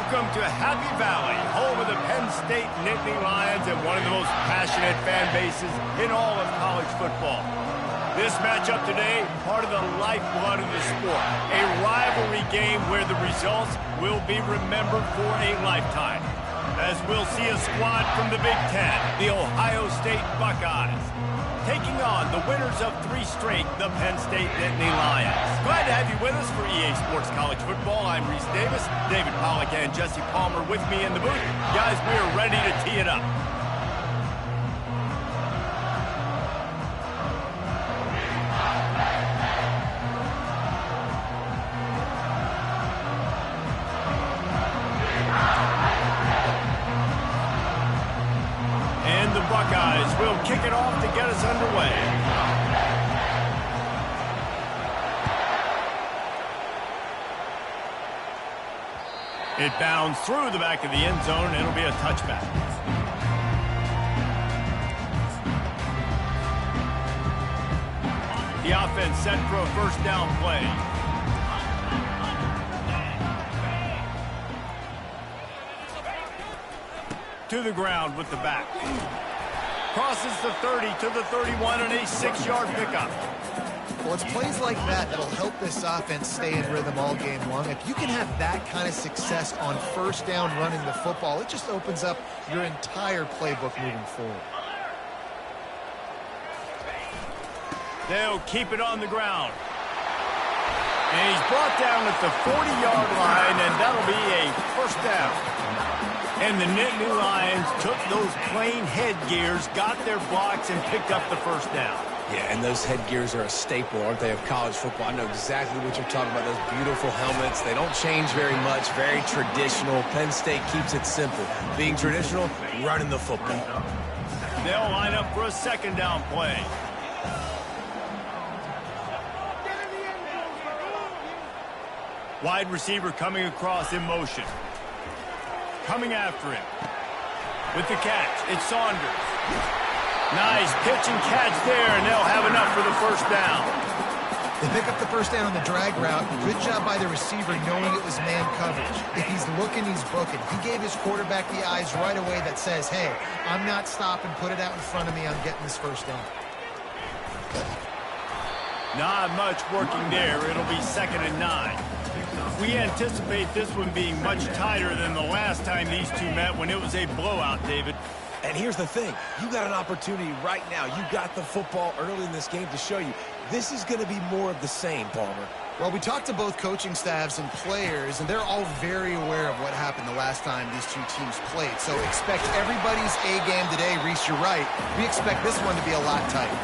Welcome to Happy Valley, home of the Penn State Nittany Lions and one of the most passionate fan bases in all of college football. This matchup today, part of the lifeblood of the sport, a rivalry game where the results will be remembered for a lifetime. As we'll see a squad from the Big Ten, the Ohio State Buckeyes, taking on the winners of 3 straight, the Penn State Nittany Lions. Glad to have you with us for EA Sports College Football. I'm Reese Davis, David Pollack and Jesse Palmer with me in the booth. Guys, we are ready to tee it up. And the Buckeyes will kick it off to get us underway. It bounds through the back of the end zone, and it'll be a touchback. The offense set for a first down play. To the ground with the back. Crosses the 30 to the 31 and a 6-yard pickup. Well, it's plays like that that'll help this offense stay in rhythm all game long. If you can have that kind of success on first down running the football, it just opens up your entire playbook moving forward. They'll keep it on the ground. And he's brought down at the 40-yard line, and that'll be a first down. And the Nittany Lions took those plain headgears, got their blocks, and picked up the first down. Yeah, and those headgears are a staple, aren't they, of college football? I know exactly what you're talking about, those beautiful helmets. They don't change very much, very traditional. Penn State keeps it simple. Being traditional, running the football. They'll line up for a second down play. Wide receiver coming across in motion. Coming after him. With the catch, it's Saunders. Nice pitch and catch there, and they'll have enough for the first down. They pick up the first down on the drag route. Good job by the receiver knowing it was man coverage. If he's looking, he's booking. He gave his quarterback the eyes right away that says, hey, I'm not stopping, put it out in front of me, I'm getting this first down. Not much working there. It'll be 2nd and 9. We anticipate this one being much tighter than the last time these two met when it was a blowout, David. And here's the thing. You got an opportunity right now. You got the football early in this game to show you this is going to be more of the same, Palmer. Well, we talked to both coaching staffs and players, and they're all very aware of what happened the last time these two teams played. So expect everybody's A-game today. Reese, you're right. We expect this one to be a lot tighter.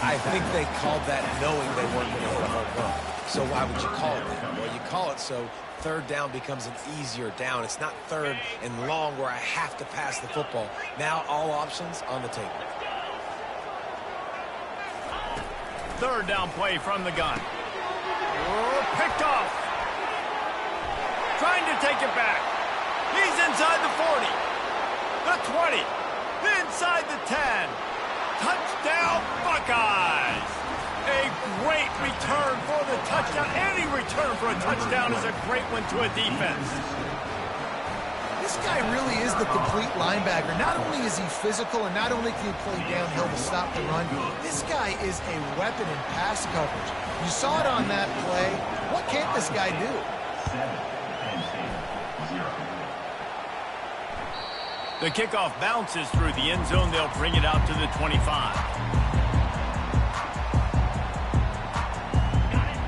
I think they called that knowing they weren't going to hit a home run. So why would you call it that? Well, you call it so third down becomes an easier down. It's not third and long where I have to pass the football. Now all options on the table. Third down play from the gun. Oh, picked off. Trying to take it back. He's inside the 40. The 20. Inside the 10. Touchdown, Buckeyes. A great return for the touchdown. Any return for a touchdown is a great one to a defense. This guy really is the complete linebacker. Not only is he physical and not only can he play downhill to stop the run, this guy is a weapon in pass coverage. You saw it on that play. What can't this guy do? The kickoff bounces through the end zone. They'll bring it out to the 25.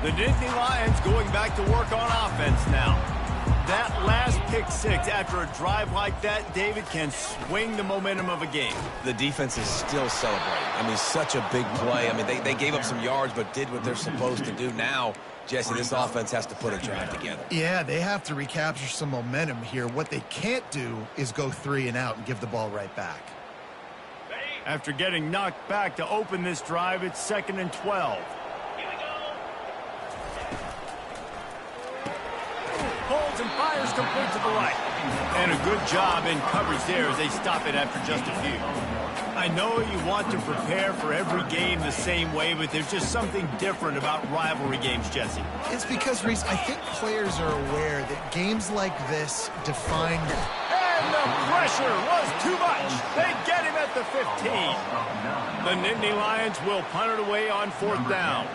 The Nittany Lions going back to work on offense now. That last pick six after a drive like that, David, can swing the momentum of a game. The defense is still celebrating. I mean, such a big play. I mean, they gave up some yards but did what they're supposed to do. Now, Jesse, this offense has to put a drive together. Yeah, they have to recapture some momentum here. What they can't do is go 3 and out and give the ball right back. After getting knocked back to open this drive, it's 2nd and 12. Holds and fires complete to the right. And a good job in coverage there as they stop it after just a few. I know you want to prepare for every game the same way, but there's just something different about rivalry games, Jesse. It's because, Reese, I think players are aware that games like this define... And the pressure was too much. They get him at the 15. The Nittany Lions will punt it away on 4th down.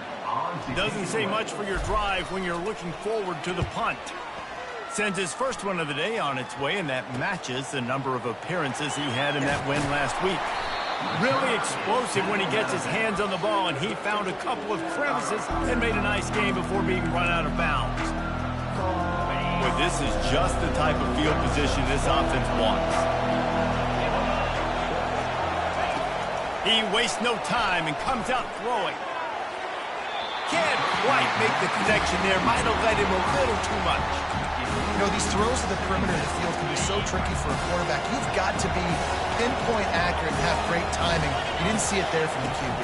Doesn't say much for your drive when you're looking forward to the punt. Sends his first one of the day on its way, and that matches the number of appearances he had in that win last week. Really explosive when he gets his hands on the ball, and he found a couple of crevices and made a nice game before being run out of bounds. But this is just the type of field position this offense wants. He wastes no time and comes out throwing. Can't quite make the connection there. Might have led him a little too much. You know, these throws to the perimeter of the field can be so tricky for a quarterback. You've got to be pinpoint accurate and have great timing. You didn't see it there from the QB.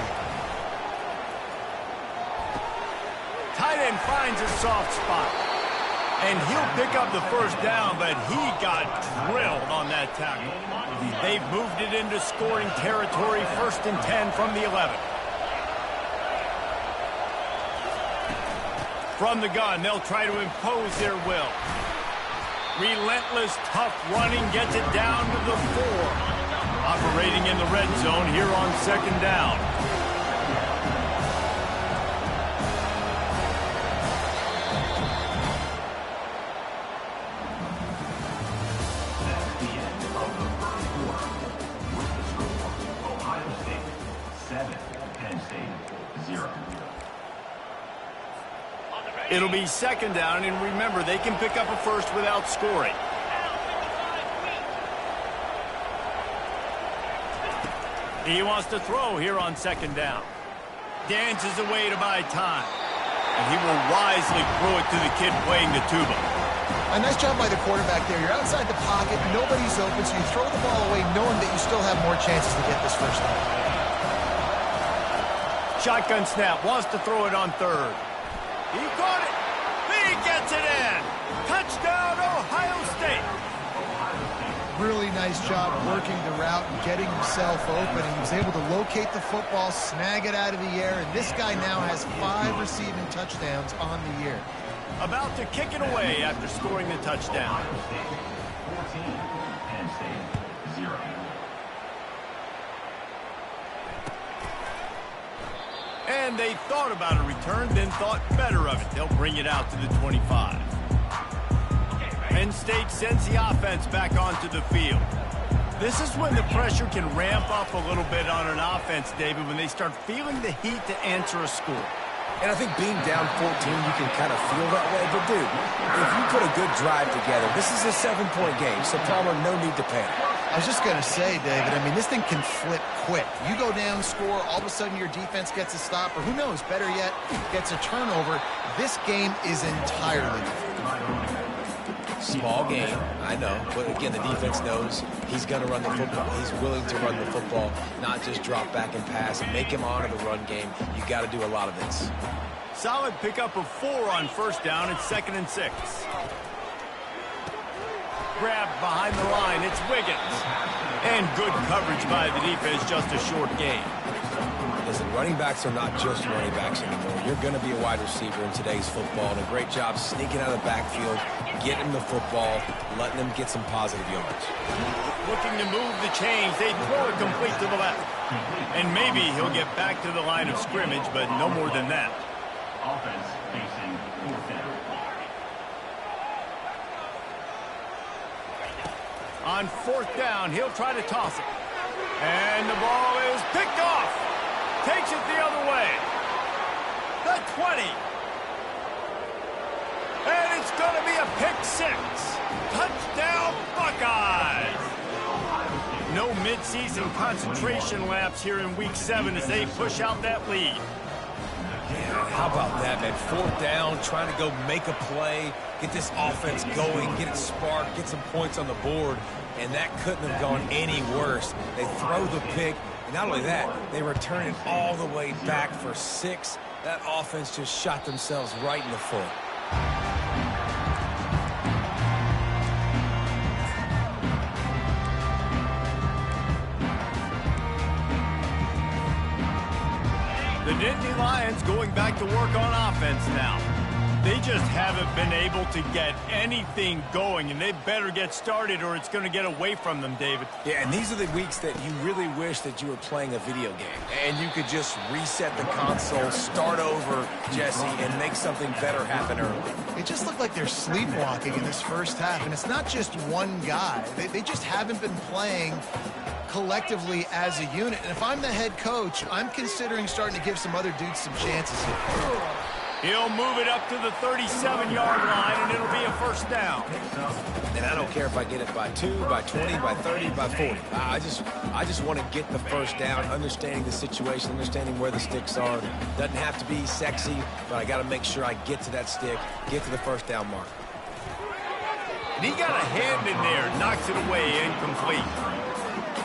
Tight end finds a soft spot. And he'll pick up the first down, but he got drilled on that tackle. They've moved it into scoring territory, 1st and 10 from the 11. From the gun, they'll try to impose their will. Relentless, tough running gets it down to the 4. Operating in the red zone here on 2nd down. That's the end of the first quarter. With the score, Ohio State 7, Penn State 0. It'll be 2nd down, and remember, they can pick up a first without scoring. He wants to throw here on 2nd down. Dances away to buy time. And he will wisely throw it to the kid playing the tuba. A nice job by the quarterback there. You're outside the pocket, nobody's open, so you throw the ball away knowing that you still have more chances to get this first down. Shotgun snap, wants to throw it on 3rd. He caught it. He gets it in. Touchdown, Ohio State. Really nice job working the route and getting himself open. And he was able to locate the football, snag it out of the air, and this guy now has 5 receiving touchdowns on the year. About to kick it away after scoring the touchdown. Ohio State 14, Penn State 0. And they thought about a return, then thought better of it. They'll bring it out to the 25. Penn State sends the offense back onto the field. This is when the pressure can ramp up a little bit on an offense, David, when they start feeling the heat to answer a score. And I think being down 14, you can kind of feel that way. But, dude, if you put a good drive together, this is a 7-point game, so Palmer, no need to panic. I was just going to say, David, I mean, this thing can flip quick. You go down, score, all of a sudden your defense gets a stop, or who knows, better yet, gets a turnover. This game is entirely different. Small game, I know. But, again, the defense knows he's going to run the football. He's willing to run the football, not just drop back and pass and make him honor the run game. You got to do a lot of this. Solid pickup of 4 on 1st down. It's 2nd and 6. Grabbed behind the line. It's Wiggins. And good coverage by the defense, just a short game. Listen, running backs are not just running backs anymore. You're going to be a wide receiver in today's football, and a great job sneaking out of the backfield, getting the football, letting them get some positive yards. Looking to move the chains. They throw it complete to the left. And maybe he'll get back to the line of scrimmage, but no more than that. Offense facing 4th down. On 4th down, he'll try to toss it. And the ball is picked off. Takes it the other way. The 20. And it's going to be a pick 6. Touchdown, Buckeyes. No mid-season concentration laps here in Week 7 as they push out that lead. Yeah, how about that, man? 4th down, trying to go make a play, get this offense going, get it sparked, get some points on the board, and that couldn't have gone any worse. They throw the pick, and not only that, they return it all the way back for 6. That offense just shot themselves right in the foot. The Nittany Lions going back to work on offense now. They just haven't been able to get anything going, and they better get started or it's going to get away from them, David. Yeah, and these are the weeks that you really wish that you were playing a video game. And you could just reset the console, start over, Jesse, and make something better happen early. It just looked like they're sleepwalking in this first half, and it's not just one guy. They just haven't been playing collectively as a unit. And if I'm the head coach, I'm considering starting to give some other dudes some chances here. He'll move it up to the 37-yard line, and it'll be a first down. And I don't care if I get it by 2, by 20, by 30, by 40. I just want to get the first down, understanding the situation, understanding where the sticks are. Doesn't have to be sexy, but I got to make sure I get to that stick, get to the first down mark. And he got a hand in there, knocks it away, incomplete.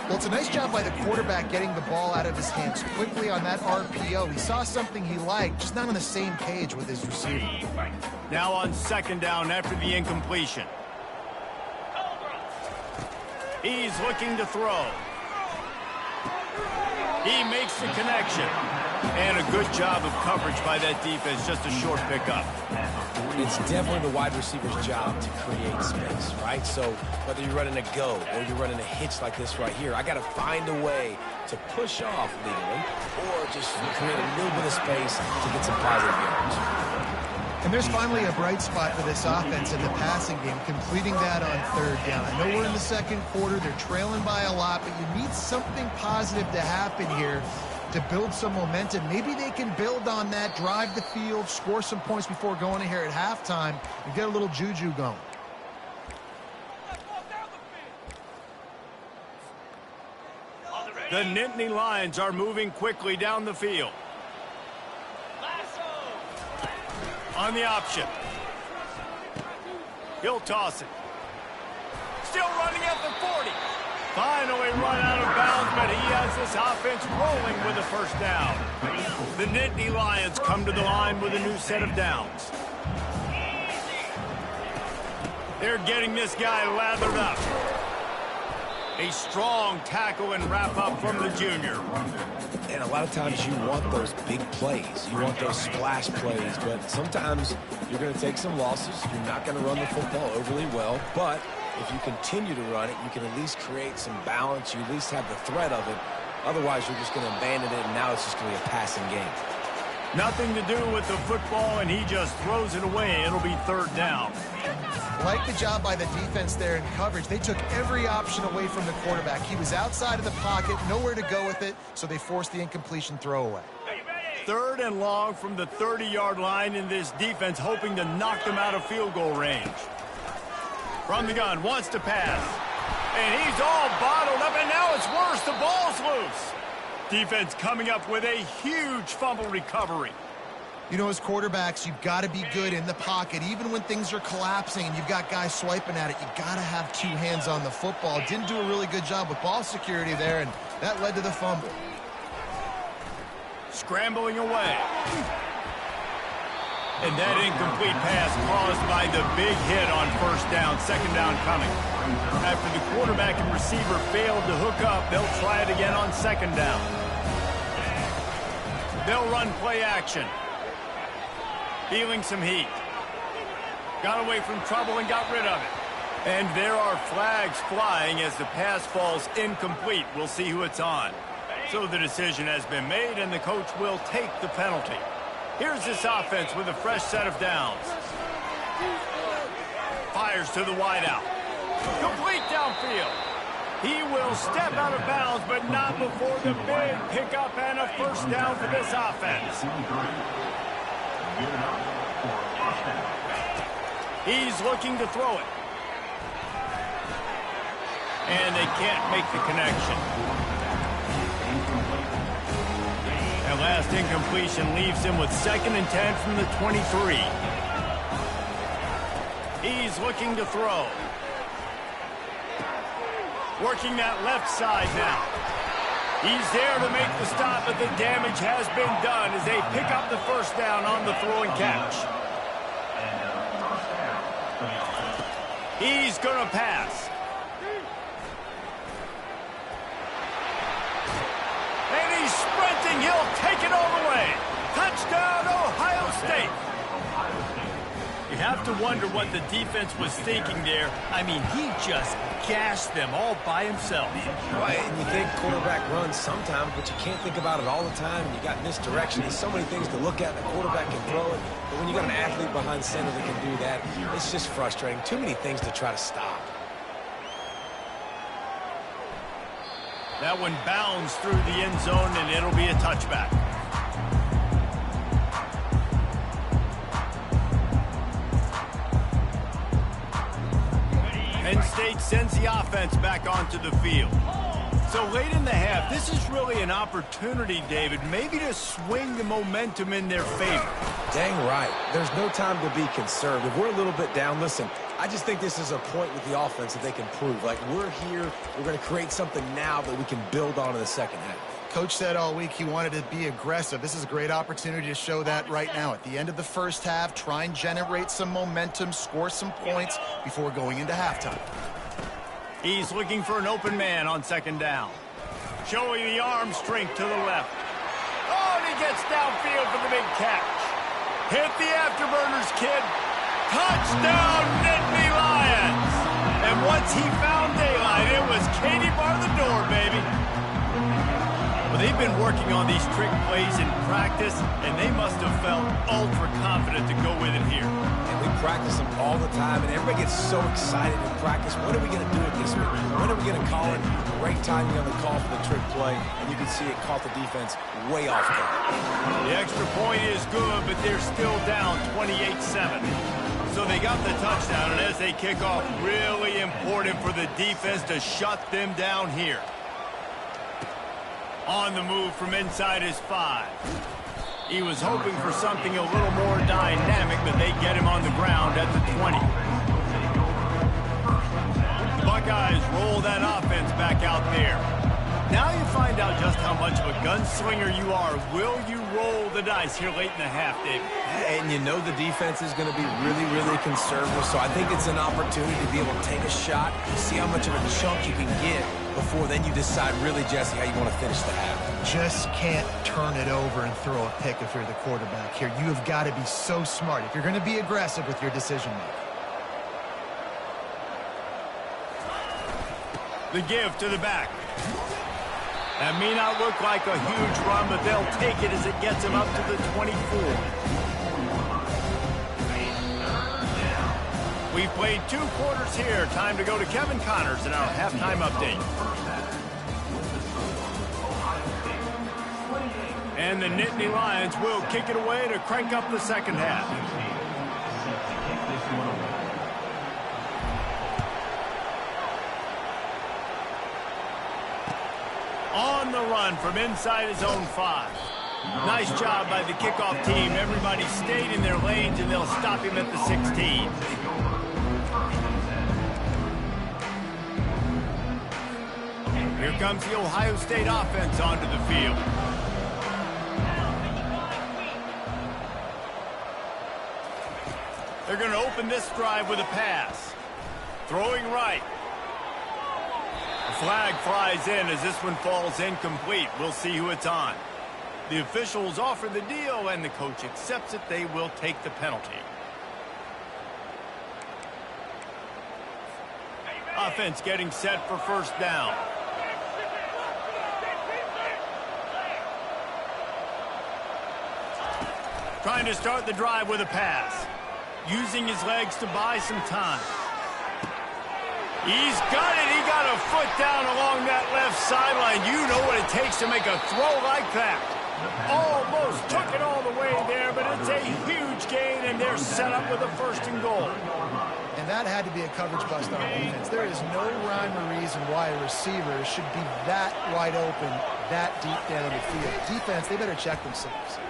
Well, it's a nice job by the quarterback getting the ball out of his hands quickly on that RPO. He saw something he liked, just not on the same page with his receiver. Now on second down after the incompletion. He's looking to throw. He makes the connection. And a good job of coverage by that defense, just a short pickup. It's definitely the wide receiver's job to create space, right? So whether you're running a go or you're running a hitch like this right here, I got to find a way to push off legally or just create a little bit of space to get some positive yards. And there's finally a bright spot for this offense in the passing game, completing that on third down. I know we're in the second quarter. They're trailing by a lot, but you need something positive to happen here to build some momentum. Maybe they can build on that, drive the field, score some points before going in here at halftime, and get a little juju going. The Nittany Lions are moving quickly down the field. On the option. He'll toss it. Still running at the 40. Finally run out of bounds, but he has this offense rolling with a first down. The Nittany Lions come to the line with a new set of downs. They're getting this guy lathered up. A strong tackle and wrap up from the junior. And a lot of times you want those big plays. You want those splash plays, but sometimes you're going to take some losses. You're not going to run the football overly well, but if you continue to run it, you can at least create some balance. You at least have the threat of it. Otherwise, you're just going to abandon it, and now it's just going to be a passing game. Nothing to do with the football, and he just throws it away. It'll be third down. Like the job by the defense there in coverage. They took every option away from the quarterback. He was outside of the pocket, nowhere to go with it, so they forced the incompletion throwaway. Third and long from the 30-yard line in this defense, hoping to knock them out of field goal range. From the gun, wants to pass. And he's all bottled up, and now it's worse. The ball's loose. Defense coming up with a huge fumble recovery. You know, as quarterbacks, you've got to be good in the pocket. Even when things are collapsing and you've got guys swiping at it, you've got to have two hands on the football. Didn't do a really good job with ball security there, and that led to the fumble. Scrambling away. And that incomplete pass caused by the big hit on first down. Second down coming. After the quarterback and receiver failed to hook up, they'll try it again on second down. They'll run play action. Feeling some heat. Got away from trouble and got rid of it. And there are flags flying as the pass falls incomplete. We'll see who it's on. So the decision has been made, and the coach will take the penalty. Here's this offense with a fresh set of downs. Fires to the wideout. Complete downfield. He will step out of bounds, but not before the big pickup and a first down for this offense. He's looking to throw it. And they can't make the connection. That last incompletion leaves him with 2nd and 10 from the 23. He's looking to throw. Working that left side now. He's there to make the stop, but the damage has been done as they pick up the first down on the throw and catch. He's going to pass. And he's sprinting thinking he'll take it all the way. Touchdown, Ohio State. You have to wonder what the defense was thinking there. I mean, he just gashed them all by himself. Right, and you think quarterback runs sometimes, but you can't think about it all the time. You got misdirection. There's so many things to look at. The quarterback can throw it, but when you got an athlete behind center that can do that, it's just frustrating. Too many things to try to stop. That one bounds through the end zone, and it'll be a touchback. Penn State sends the offense back onto the field. So late in the half, this is really an opportunity, David, maybe to swing the momentum in their favor. Dang right. There's no time to be conservative. We're a little bit down. Listen, I just think this is a point with the offense that they can prove. Like, we're here, we're going to create something now that we can build on in the second half. Coach said all week he wanted to be aggressive. This is a great opportunity to show that right now. At the end of the first half, try and generate some momentum, score some points before going into halftime. He's looking for an open man on second down. Showing the arm strength to the left. Oh, and he gets downfield for the big catch. Hit the afterburners, kid. Touchdown, Nittany Lions. And once he found daylight, it was Katie bar the door, baby. Well, they've been working on these trick plays in practice, and they must have felt ultra confident to go with it here. And we practice them all the time, and everybody gets so excited in practice. When are we going to do it this week? When are we going to call it? Great timing on the call for the trick play, and you can see it caught the defense way off guard. The extra point is good, but they're still down 28-7. So they got the touchdown, and as they kick off, really important for the defense to shut them down here. On the move from inside his 5. He was hoping for something a little more dynamic, but they get him on the ground at the 20. The Buckeyes roll that offense back out there. Now you find out just how much of a gunslinger you are. Will you roll the dice here late in the half, David? And you know the defense is going to be really, really conservative, so I think it's an opportunity to be able to take a shot, see how much of a chunk you can get before then you decide really, Jesse, how you want to finish the half. Just can't turn it over and throw a pick if you're the quarterback here. You have got to be so smart if you're going to be aggressive with your decision making. The give to the back. That may not look like a huge run, but they'll take it as it gets them up to the 24. We've played 2 quarters here. Time to go to Kevin Connors in our halftime update. And the Nittany Lions will kick it away to crank up the second half. On the run from inside his own 5. Nice job by the kickoff team. Everybody stayed in their lanes, and they'll stop him at the 16. Here comes the Ohio State offense onto the field. They're going to open this drive with a pass. Throwing right. The flag flies in as this one falls incomplete. We'll see who it's on. The officials offer the deal, and the coach accepts it. They will take the penalty. Offense getting set for first down. Trying to start the drive with a pass. Using his legs to buy some time. He's got it. He got a foot down along that left sideline. You know what it takes to make a throw like that. Almost took it all the way there, but it's a huge gain, and they're set up with a 1st and goal. And that had to be a coverage bust on defense. There is no rhyme or reason why a receiver should be that wide open, that deep down the field. Defense, they better check themselves.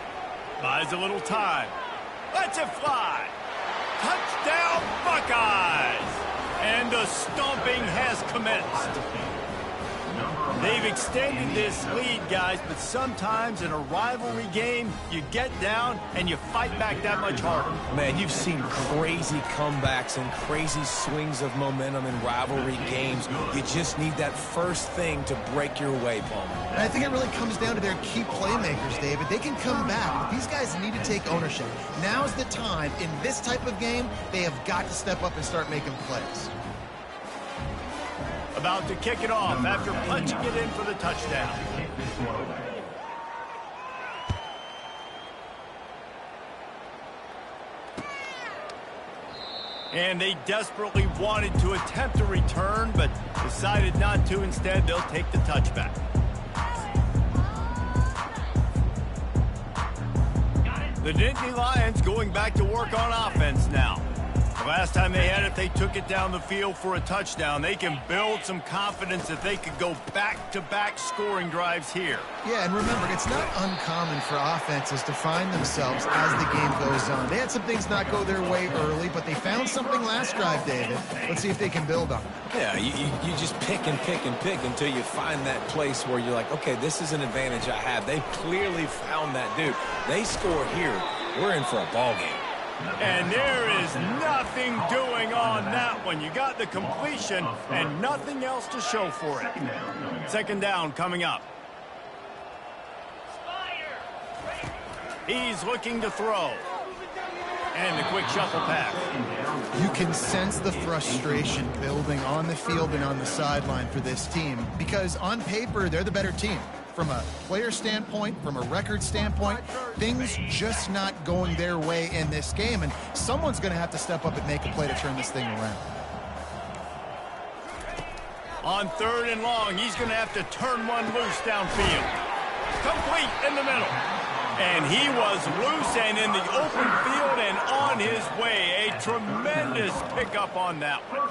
Buys a little time. Lets it fly. Touchdown, Buckeyes! And the stomping has commenced. They've extended this lead, guys, but sometimes in a rivalry game, you get down and you fight back that much harder. Man, you've seen crazy comebacks and crazy swings of momentum in rivalry games. You just need that first thing to break your way, Paul. And I think it really comes down to their key playmakers, David. They can come back, but these guys need to take ownership. Now's the time. In this type of game, they have got to step up and start making plays. About to kick it off after punching it in for the touchdown. And they desperately wanted to attempt a return, but decided not to. Instead, they'll take the touchback. The Nittany Lions going back to work on offense now. Last time they had it, they took it down the field for a touchdown. They can build some confidence that they could go back-to-back scoring drives here. Yeah, and remember, it's not uncommon for offenses to find themselves as the game goes on. They had some things not go their way early, but they found something last drive, David. Let's see if they can build on it. Yeah, you just pick and pick and pick until you find that place where you're like, okay, this is an advantage I have. They clearly found that dude. They score here. We're in for a ball game. And there is nothing doing on that one. You got the completion and nothing else to show for it. Second down coming up. He's looking to throw. And the quick shuffle pass. You can sense the frustration building on the field and on the sideline for this team because on paper, they're the better team. From a player standpoint, from a record standpoint, things just not going their way in this game, and someone's going to have to step up and make a play to turn this thing around. On third and long, he's going to have to turn one loose downfield. Complete in the middle. And he was loose and in the open field and on his way. A tremendous pickup on that one.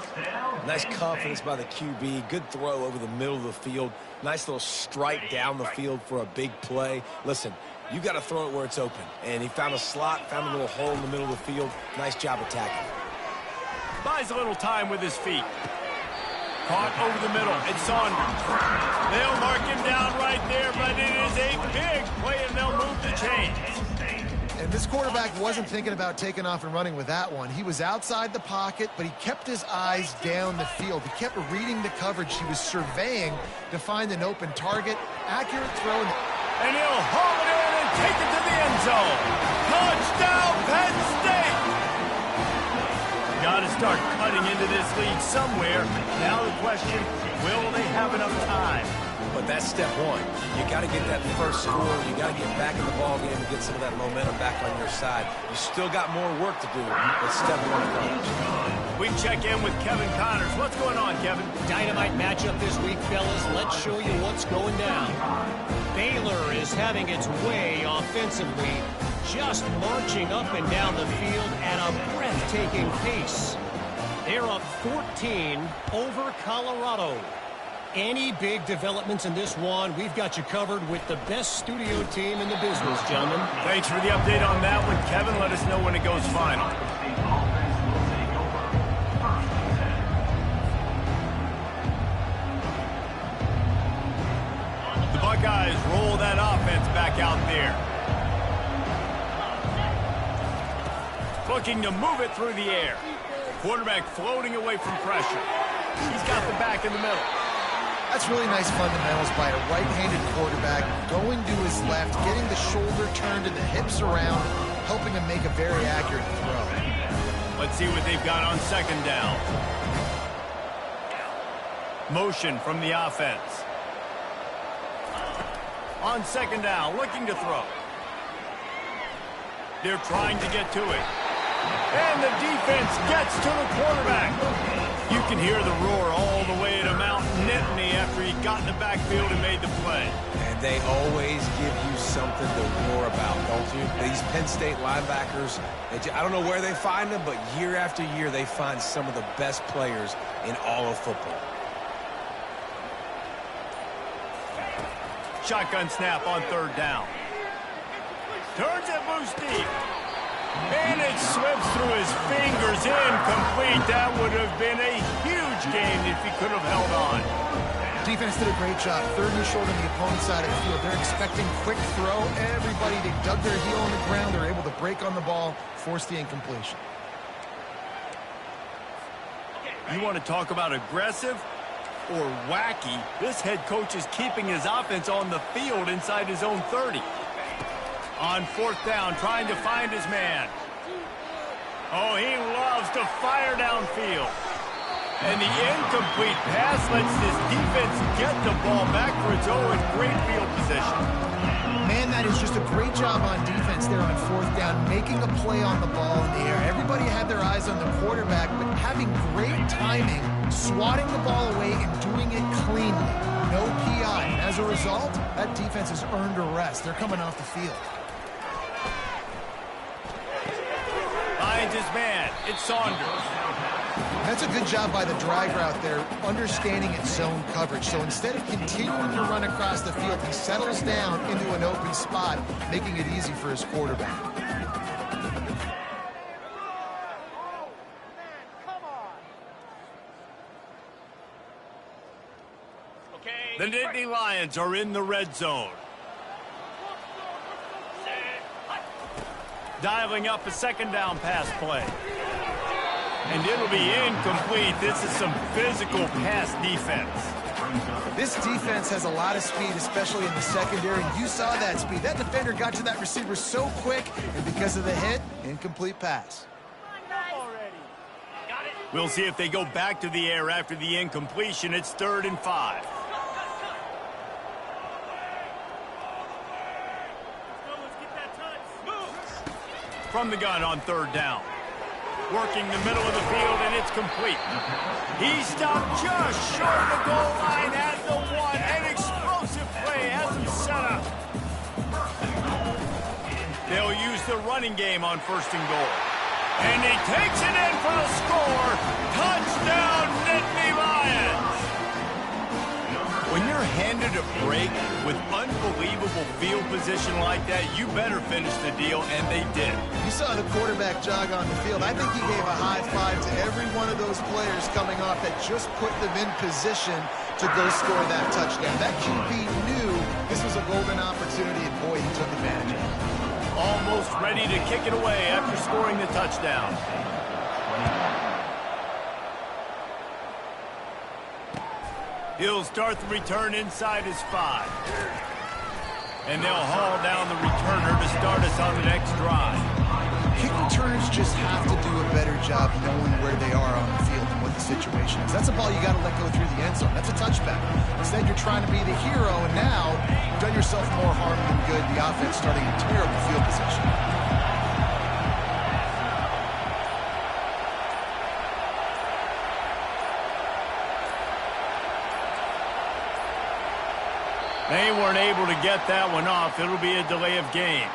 Nice confidence by the QB. Good throw over the middle of the field. Nice little strike down the field for a big play. Listen, you got to throw it where it's open. And he found a slot, found a little hole in the middle of the field. Nice job attacking. Buys a little time with his feet. Caught over the middle. It's on. They'll mark him down right there, but it is a big play, and they'll move the chains. And this quarterback wasn't thinking about taking off and running with that one. He was outside the pocket, but he kept his eyes down the field. He kept reading the coverage. He was surveying to find an open target. Accurate throw. And he'll haul it in and take it to the end zone. Touchdown, Penn State! Got to start cutting into this lead somewhere. Now the question, will they have enough time? But that's step one. You got to get that first score. You got to get back in the ball game and get some of that momentum back on your side. You still got more work to do, but step one comes. We check in with Kevin Connors. What's going on, Kevin? Dynamite matchup this week, fellas. Let's show you what's going down. Baylor is having its way offensively, just marching up and down the field at a breathtaking pace. They're up 14 over Colorado. Any big developments in this one, we've got you covered with the best studio team in the business, gentlemen. Thanks for the update on that one, Kevin. Let us know when it goes final. The Buckeyes roll that offense back out there. Looking to move it through the air. Quarterback floating away from pressure. He's got the back in the middle. That's really nice fundamentals by a right-handed quarterback, going to his left, getting the shoulder turned and the hips around, helping him make a very accurate throw. Let's see what they've got on second down. Motion from the offense. On second down, looking to throw. They're trying to get to it. And the defense gets to the quarterback. You can hear the roar all the way to Mount Nittany after he got in the backfield and made the play. And they always give you something to roar about, don't you? These Penn State linebackers, I don't know where they find them, but year after year they find some of the best players in all of football. Shotgun snap on third down. Turns it loose deep. And it slips through his fingers, incomplete. That would have been a huge gain if he could have held on. Defense did a great job. Third and short on the opponent's side of the field. They're expecting quick throw. Everybody, they dug their heel on the ground. They're able to break on the ball, force the incompletion. You want to talk about aggressive or wacky? This head coach is keeping his offense on the field inside his own 30. On fourth down, trying to find his man. Oh, he loves to fire downfield. And the incomplete pass lets this defense get the ball back for its own great field position. Man, that is just a great job on defense there on fourth down, making a play on the ball in the air. Everybody had their eyes on the quarterback, but having great timing, swatting the ball away and doing it cleanly. No PI. And as a result, that defense has earned a rest. They're coming off the field. Finds his man. It's Saunders. That's a good job by the drag route there, understanding its zone coverage. So instead of continuing to run across the field, he settles down into an open spot, making it easy for his quarterback. The Nittany Lions are in the red zone. Dialing up a second down pass play. And it'll be incomplete. This is some physical pass defense. This defense has a lot of speed, especially in the secondary, and you saw that speed. That defender got to that receiver so quick, and because of the hit, incomplete pass. We'll see if they go back to the air after the incompletion. It's 3rd and 5. From the gun on 3rd down. Working the middle of the field, and it's complete. He stopped just short of the goal line at the 1. An explosive play has him set up. They'll use the running game on 1st and goal. And he takes it in for the score. Touchdown, Nittany Lions. When you're handed a break with unbelievable field position like that, you better finish the deal, and they did. You saw the quarterback jog on the field. I think he gave a high five to every one of those players coming off that just put them in position to go score that touchdown. That QB knew this was a golden opportunity, and boy, he took advantage of it. Almost ready to kick it away after scoring the touchdown. He'll start the return inside his 5. And they'll haul down the returner to start us on the next drive. Kick returners just have to do a better job knowing where they are on the field and what the situation is. That's a ball you got to let go through the end zone. That's a touchback. Instead, you're trying to be the hero, and now you've done yourself more harm than good. The offense starting in terrible field position. They weren't able to get that one off. It'll be a delay of game.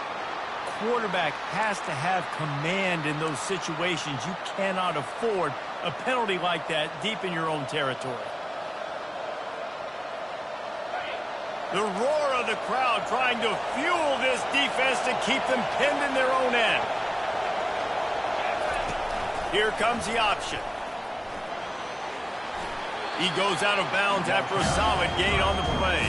Quarterback has to have command in those situations. You cannot afford a penalty like that deep in your own territory. The roar of the crowd trying to fuel this defense to keep them pinned in their own end. Here comes the option. He goes out of bounds after a solid gain on the play.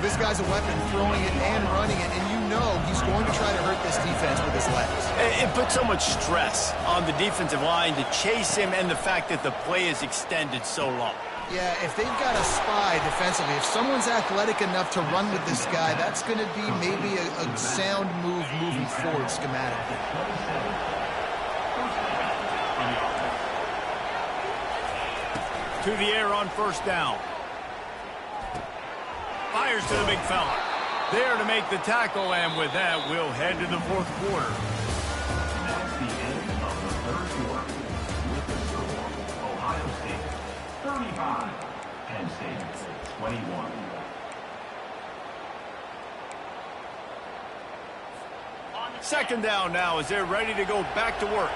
This guy's a weapon, throwing it and running it, and you know he's going to try to hurt this defense with his legs. It puts so much stress on the defensive line to chase him, and the fact that the play is extended so long. Yeah, if they've got a spy defensively, if someone's athletic enough to run with this guy, that's going to be maybe a sound move moving forward schematically. To the air on 1st down. Fires to the big fella. There to make the tackle, and with that, we'll head to the 4th quarter. That's the end of the 3rd quarter. With the score, Ohio State 35, Penn State 21. Second down now as they're ready to go back to work.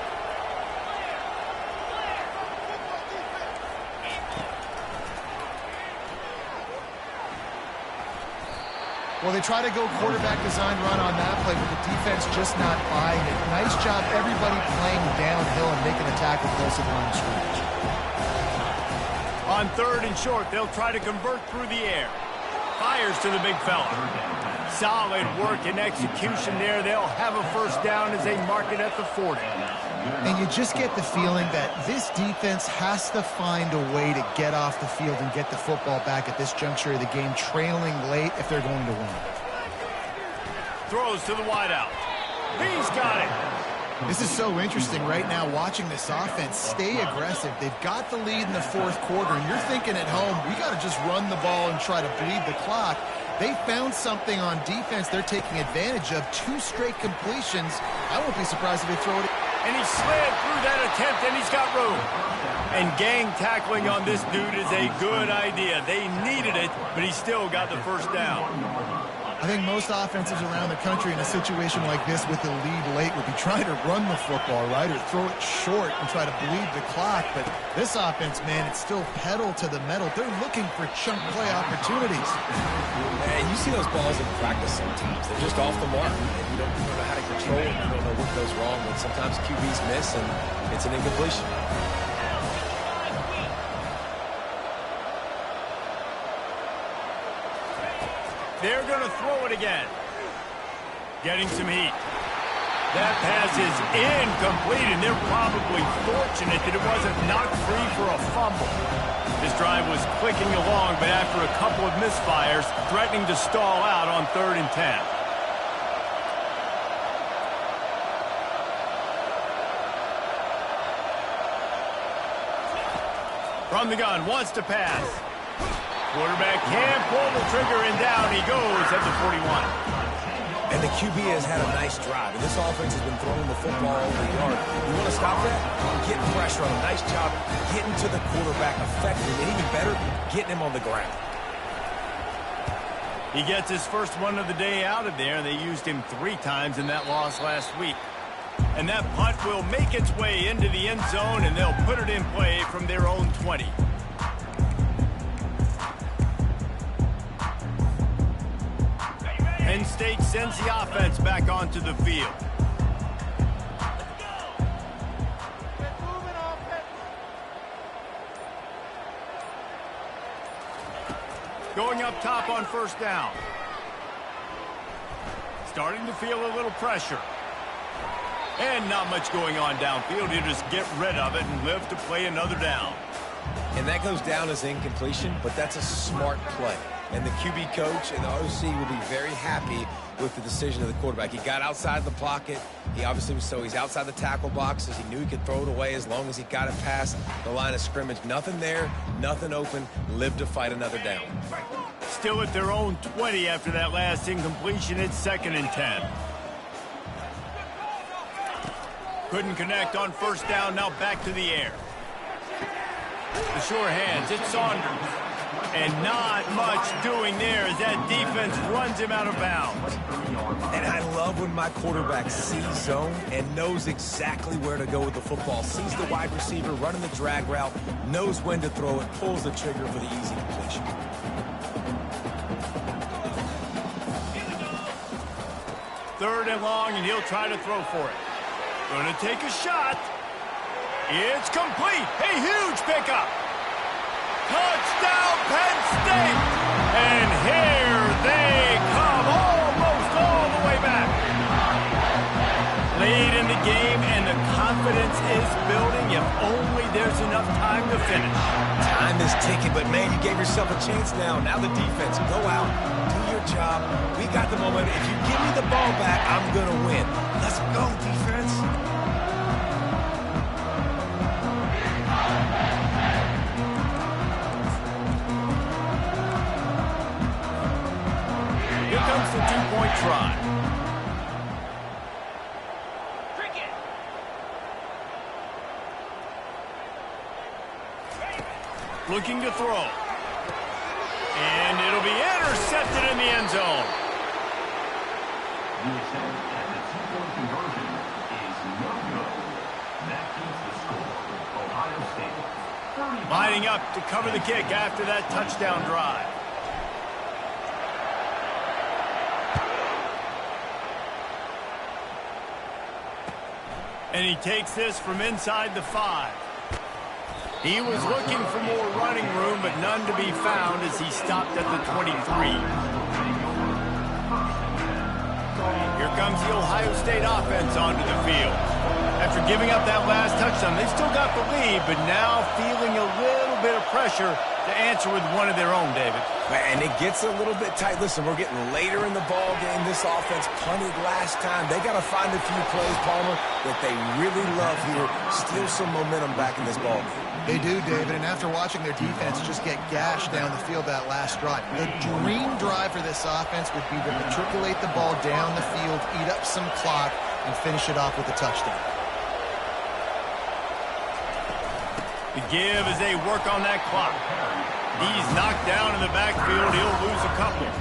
Well, they try to go quarterback design run on that play, but the defense just not buying it. Nice job, everybody playing downhill and making a tackle close to the line of scrimmage. On 3rd and short, they'll try to convert through the air. Fires to the big fella. Solid work and execution there. They'll have a first down as they mark it at the 40. And you just get the feeling that this defense has to find a way to get off the field and get the football back at this juncture of the game, trailing late if they're going to win. Throws to the wideout. He's got it. This is so interesting right now watching this offense stay aggressive. They've got the lead in the 4th quarter, and you're thinking at home, we got to just run the ball and try to bleed the clock. They found something on defense they're taking advantage of. 2 straight completions. I won't be surprised if they throw it. And he slid through that attempt, and he's got room. And gang tackling on this dude is a good idea. They needed it, but he still got the first down. I think most offenses around the country in a situation like this with the lead late would be trying to run the football, right, or throw it short and try to bleed the clock. But this offense, man, it's still pedal to the metal. They're looking for chunk play opportunities. Man, you see those balls in practice sometimes. They're just off the mark, and you don't know how to control it. You don't know what goes wrong when sometimes QBs miss, and it's an incompletion. They're going to throw it again. Getting some heat. That pass is incomplete, and they're probably fortunate that it wasn't knocked free for a fumble. This drive was clicking along, but after a couple of misfires, threatening to stall out on 3rd and 10. From the gun, wants to pass. Quarterback can't pull the trigger, and down he goes at the 41. And the QB has had a nice drive, and this offense has been throwing the football over the yard. You want to stop that? Get pressure on him. Nice job getting to the quarterback effectively, and even better, getting him on the ground. He gets his first one of the day out of there. They used him 3 times in that loss last week. And that punt will make its way into the end zone, and they'll put it in play from their own 20. Penn State sends the offense back onto the field. Going up top on first down. Starting to feel a little pressure. And not much going on downfield. You just get rid of it and live to play another down. And that goes down as incompletion, but that's a smart play. And the QB coach and the OC will be very happy with the decision of the quarterback. He got outside the pocket. He obviously was he's outside the tackle boxes. He knew he could throw it away as long as he got it past the line of scrimmage. Nothing there, nothing open. Live to fight another down. Still at their own 20 after that last incompletion. It's 2nd and 10. Couldn't connect on first down. Now back to the air. The sure hands. It's Saunders. And not much doing there as that defense runs him out of bounds. And I love when my quarterback sees zone and knows exactly where to go with the football. Sees the wide receiver running the drag route, knows when to throw it, pulls the trigger for the easy completion. Third and long, and he'll try to throw for it. Going to take a shot. It's complete. A huge pickup. Touchdown, Penn State! And here they come, almost all the way back. Late in the game, and the confidence is building. If only there's enough time to finish. Time is ticking, but man, you gave yourself a chance now. Now the defense, go out, do your job. We got the momentum. If you give me the ball back, I'm going to win. Let's go, defense. Here comes the 2-point try. Looking to throw. And it'll be intercepted in the end zone. The attempt at the 2-point conversion is no good. That keeps the score. Ohio State 35. Lining up to cover the kick after that touchdown drive. And he takes this from inside the 5. He was looking for more running room, but none to be found as he stopped at the 23. Here comes the Ohio State offense onto the field. After giving up that last touchdown, they've still got the lead, but now feeling a little bit of pressure to answer with one of their own, David. And it gets a little bit tight. Listen, we're getting later in the ball game. This offense punted last time. They got to find a few plays, Palmer, that they really love here. Steal some momentum back in this ball game. They do, David, and after watching their defense just get gashed down the field that last drive, the dream drive for this offense would be to matriculate the ball down the field, eat up some clock, and finish it off with a touchdown. The give as they work on that clock. He's knocked down in the backfield. He'll lose a couple.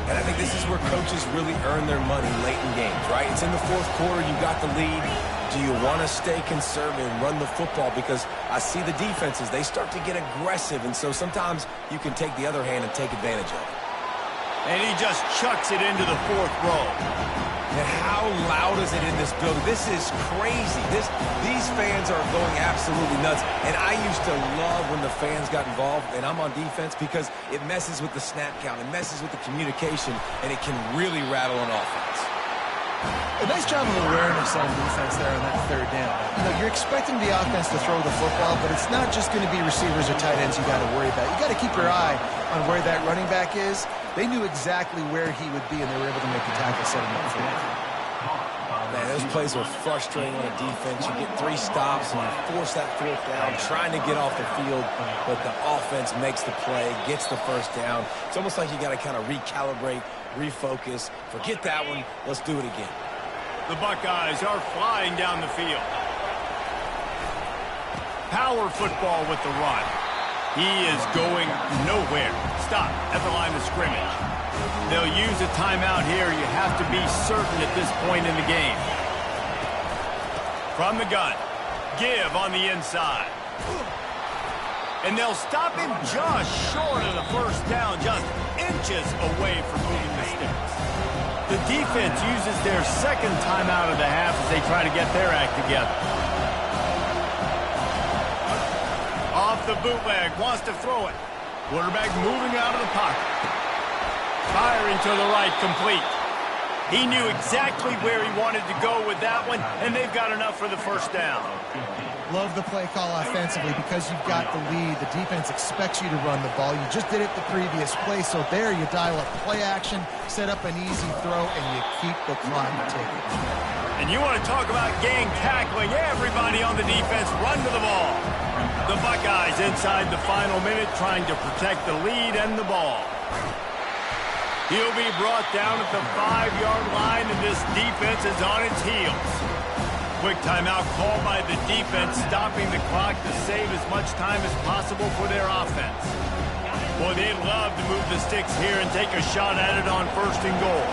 And I think this is where coaches really earn their money late in games, right? It's in the fourth quarter. You got the lead. Do you want to stay conservative and run the football? Because I see the defenses, they start to get aggressive, and so sometimes you can take the other hand and take advantage of it. And he just chucks it into the fourth row. And how loud is it in this building? This is crazy. These fans are going absolutely nuts. And I used to love when the fans got involved, and I'm on defense, because it messes with the snap count. It messes with the communication, and it can really rattle an offense. A nice job of awareness on defense there on that third down. You know, you're expecting the offense to throw the football, but it's not just going to be receivers or tight ends you got to worry about. You got to keep your eye on where that running back is. They knew exactly where he would be, and they were able to make the tackle, set him up for it. Man, those plays are frustrating on a defense. You get 3 stops, and you force that fourth down, trying to get off the field, but the offense makes the play, gets the first down. It's almost like you got to kind of recalibrate, refocus. Forget that one. Let's do it again. The Buckeyes are flying down the field. Power football with the run. He is going nowhere. Stop at the line of scrimmage. They'll use a timeout here. You have to be certain at this point in the game. From the gun. Give on the inside. And they'll stop him just short of the first down, just inches away from moving the sticks. The defense uses their second timeout of the half as they try to get their act together. Off the bootleg, wants to throw it. Quarterback moving out of the pocket. Firing to the right, complete. He knew exactly where he wanted to go with that one, and they've got enough for the first down. Love the play call offensively because you've got the lead. The defense expects you to run the ball. You just did it the previous play, so there you dial up play action, set up an easy throw, and you keep the clock ticking. And you want to talk about gang tackling. Everybody on the defense run to the ball. The Buckeyes inside the final minute trying to protect the lead and the ball. He'll be brought down at the 5-yard line, and this defense is on its heels. Quick timeout called by the defense, stopping the clock to save as much time as possible for their offense. Boy, they'd love to move the sticks here and take a shot at it on 1st and goal.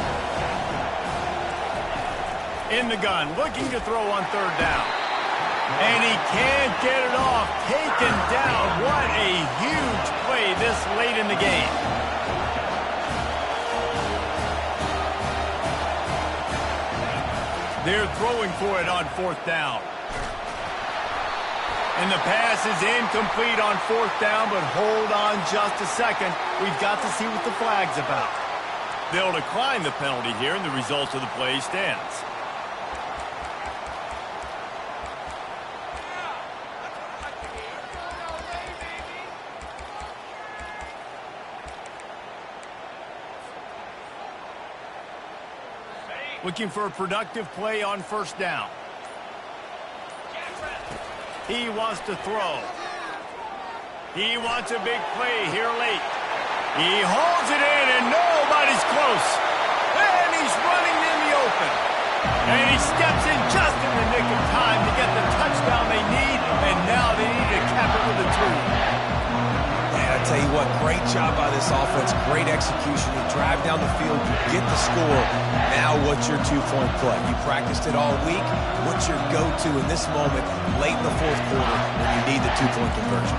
In the gun, looking to throw on 3rd down. And he can't get it off. Taken down. What a huge play this late in the game. They're throwing for it on 4th down. And the pass is incomplete on 4th down, but hold on just a second. We've got to see what the flag's about. They'll decline the penalty here, and the result of the play stands. Looking for a productive play on 1st down. He wants to throw. He wants a big play here late. He holds it in, and nobody's close. And he's running in the open. And he steps in just in the nick of time to get the touchdown they need, and now they need to cap it with a 2. I tell you what, great job by this offense, great execution. You drive down the field, you get the score. Now what's your 2-point play? You practiced it all week. What's your go-to in this moment late in the 4th quarter when you need the 2-point conversion?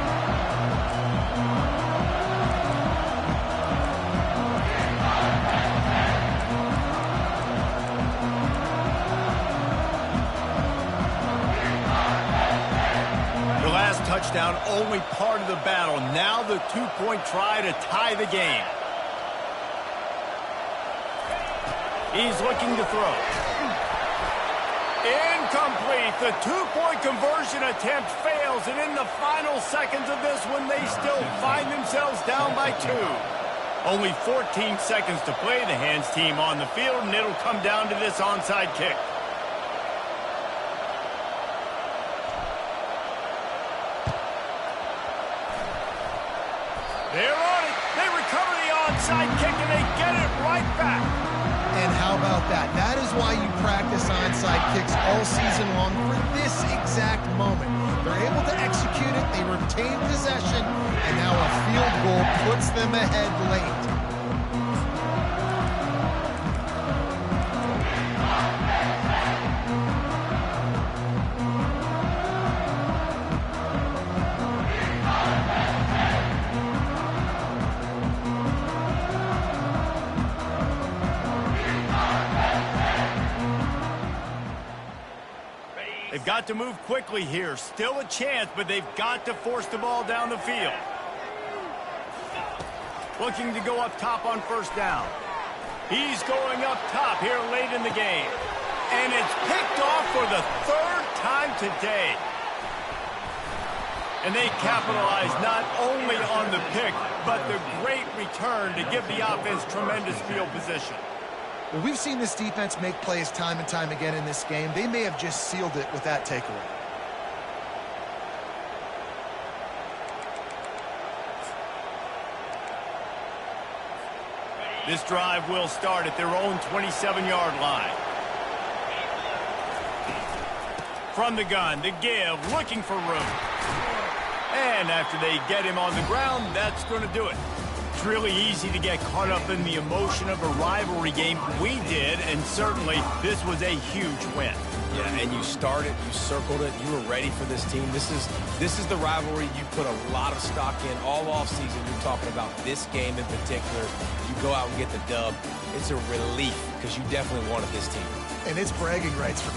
touchdown, only part of the battle. Now the two-point try to tie the game. He's looking to throw. Incomplete. The two-point conversion attempt fails, and in the final seconds of this one, they still find themselves down by 2. Only 14 seconds to play. The hands team on the field, and it'll come down to this onside kick. They're on it. They recover the onside kick, and they get it right back. And how about that? That is why you practice onside kicks all season long for this exact moment. They're able to execute it, they retain possession, and now a field goal puts them ahead late. They've got to move quickly here. Still a chance, but they've got to force the ball down the field. Looking to go up top on first down. He's going up top here late in the game. And it's picked off for the 3rd time today. And they capitalize not only on the pick, but the great return to give the offense tremendous field position. Well, we've seen this defense make plays time and time again in this game. They may have just sealed it with that takeaway. This drive will start at their own 27-yard line. From the gun, the give, looking for room. And after they get him on the ground, that's going to do it. It's really easy to get caught up in the emotion of a rivalry game. We did, and certainly this was a huge win. Yeah, and you started, you circled it, you were ready for this team. This is the rivalry you put a lot of stock in all offseason. You're talking about this game in particular. You go out and get the dub. It's a relief because you definitely wanted this team. And it's bragging rights for